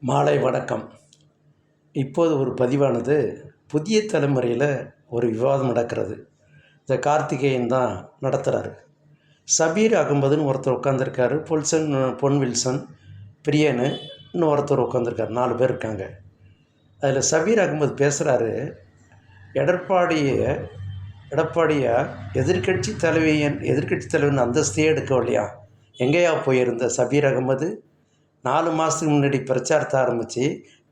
மாலை வணக்கம். இப்போது ஒரு பதிவானது புதிய தலைமுறையில் ஒரு விவாதம் நடக்கிறது. இந்த கார்த்திகேயன் தான் நடத்துகிறாரு. சபீர் அகமதுன்னு ஒருத்தர் உட்காந்துருக்காரு. பொன் வில்சன், பிரியனு இன்னும் ஒருத்தர் உட்காந்துருக்காரு. 4 பேர் இருக்காங்க. அதில் சபீர் அகமது பேசுகிறாரு, எடப்பாடியை எதிர்கட்சி தலைவன் அந்தஸ்தையே எடுக்கவில்லையா? எங்கேயா போயிருந்த சபீர் அகமது? 4 மாதத்துக்கு முன்னாடி பிரச்சாரத்தை ஆரம்பித்து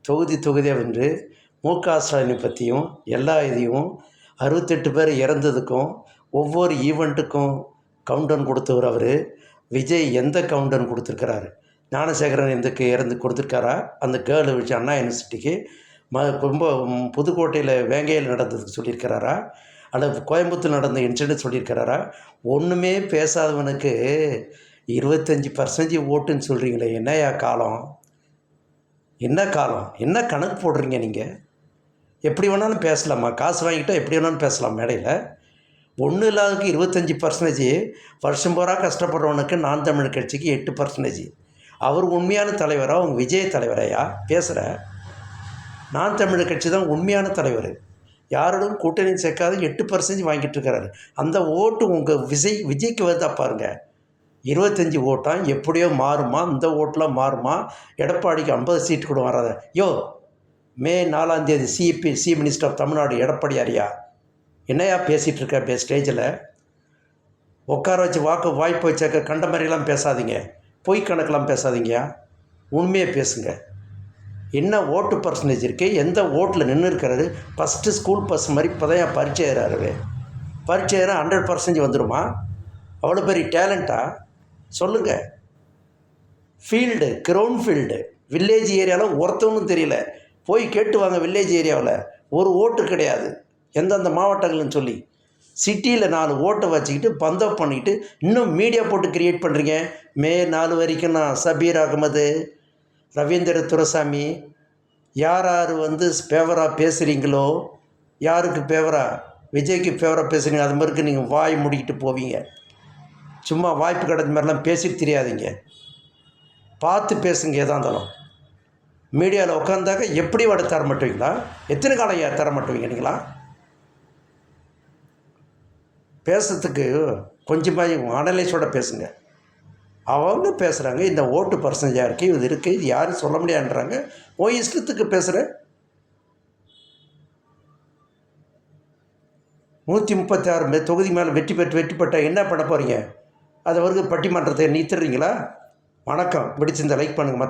தொகுதியாக வென்று க ஸ்டாலினை பற்றியும் எல்லா இதையும் 68 பேர் இறந்ததுக்கும் ஒவ்வொரு ஈவெண்ட்டுக்கும் கவுண்டவுன் கொடுத்தவர் அவர். விஜய் எந்த கவுண்டவுன் கொடுத்துருக்கிறாரு? ஞானசேகரன் எந்தக்கு இறந்து கொடுத்துருக்காரா? அந்த கேர்ளை வச்சு அண்ணா யூனிவர்சிட்டிக்கு ரொம்ப புதுக்கோட்டையில் வேங்கையில் நடந்ததுக்கு சொல்லியிருக்கிறாரா? அல்லது கோயம்புத்தூர் நடந்த இன்சிடென்ட் சொல்லியிருக்கிறாரா? ஒன்றுமே பேசாதவனுக்கு 25% ஓட்டுன்னு சொல்கிறீங்களே, என்னையா காலம்? என்ன கணக்கு போடுறீங்க நீங்கள்? எப்படி வேணாலும் பேசலாமா? காசு வாங்கிட்டால் எப்படி வேணாலும் பேசலாம் மேடையில். ஒன்றும் இல்லாததுக்கு 25% வருஷம் பூரா கஷ்டப்படுறவனுக்கு நான் தமிழ் கட்சிக்கு 8%. அவர் உண்மையான தலைவரா? அவங்க விஜய் தலைவரையா பேசுகிற? நான் தமிழ் கட்சி தான் உண்மையான தலைவர். யாரோடும் கூட்டணி சேர்க்காத 8% வாங்கிட்டு இருக்கிறாரு. அந்த ஓட்டு உங்கள் விஜய்க்கு வருதா பாருங்கள். 25 ஓட்டாம் எப்படியோ மாறுமா? இந்த ஓட்டெலாம் மாறுமா? எடப்பாடிக்கு 50 சீட்டு கூட வராத. மே 4ஆம் தேதி சீஃப் மினிஸ்டர் ஆஃப் தமிழ்நாடு எடப்பாடியாரியா? என்னையா பேசிகிட்டு இருக்க ஸ்டேஜில்? உட்கார வச்சு வாய்ப்பு வச்சாக்க கண்ட மாதிரிலாம் பேசாதீங்க. பொய் கணக்கெலாம் பேசாதீங்கயா. உண்மையை பேசுங்க. என்ன ஓட்டு பர்சன்டேஜ் இருக்குது? எந்த ஓட்டில் நின்று இருக்கிறாரு? ஃபஸ்ட்டு ஸ்கூல் பஸ் மாதிரி இப்போ தான் பரீட்சை ஏறாரு. பரீட்சை ஏற 100% வந்துடுமா? அவ்வளோ பெரிய டேலண்ட்டா? சொல்லுங்கள். கிரவுண்ட் ஃபீல்டு வில்லேஜ் ஏரியாவில் ஒருத்தவனும் தெரியல. போய் கேட்டு வாங்க. வில்லேஜ் ஏரியாவில் ஒரு ஓட்டு கிடையாது எந்தெந்த மாவட்டங்கள்னு சொல்லி. சிட்டியில் 4 ஓட்டை வச்சுக்கிட்டு பந்தப் பண்ணிக்கிட்டு இன்னும் மீடியா போட்டு கிரியேட் பண்ணுறீங்க. மே 4 வரைக்கும் நான் சபீர் அகமது, ரவீந்திர துரைசாமி, யார் ஃபேவராக பேசுகிறீங்களோ, யாருக்கு ஃபேவராக, விஜய்க்கு ஃபேவராக பேசுகிறீங்க, அது மாதிரி நீங்கள் வாய் முடிக்கிட்டு போவீங்க. சும்மா வாய்ப்பு கிடைச்ச மாதிரிலாம் பேசிட்டு தெரியாதீங்க. பார்த்து பேசுங்க. எதாக இருந்தாலும் மீடியாவில் உட்காந்தாக்க எப்படி தர மாட்டுவீங்களா? எத்தனை காலம் தர மாட்டுவீங்க நீங்களா? பேசுறதுக்கு கொஞ்சமாக அனலைஸோடு பேசுங்க. அவங்க பேசுகிறாங்க, இந்த ஓட்டு பர்சன்டேஜாக இருக்குது, இது இருக்குது, இது யாரும் சொல்ல முடியாதுன்றாங்க. இஷ்டத்துக்கு பேசுகிறேன். 136 தொகுதி மேலே வெற்றி பெற்றால் என்ன பண்ண போகிறீங்க? அதை பட்டிமன்றத்தை நீத்துறீங்களா? வணக்கம். பிடிச்சிருந்தால் லைக் பண்ணுங்கள்.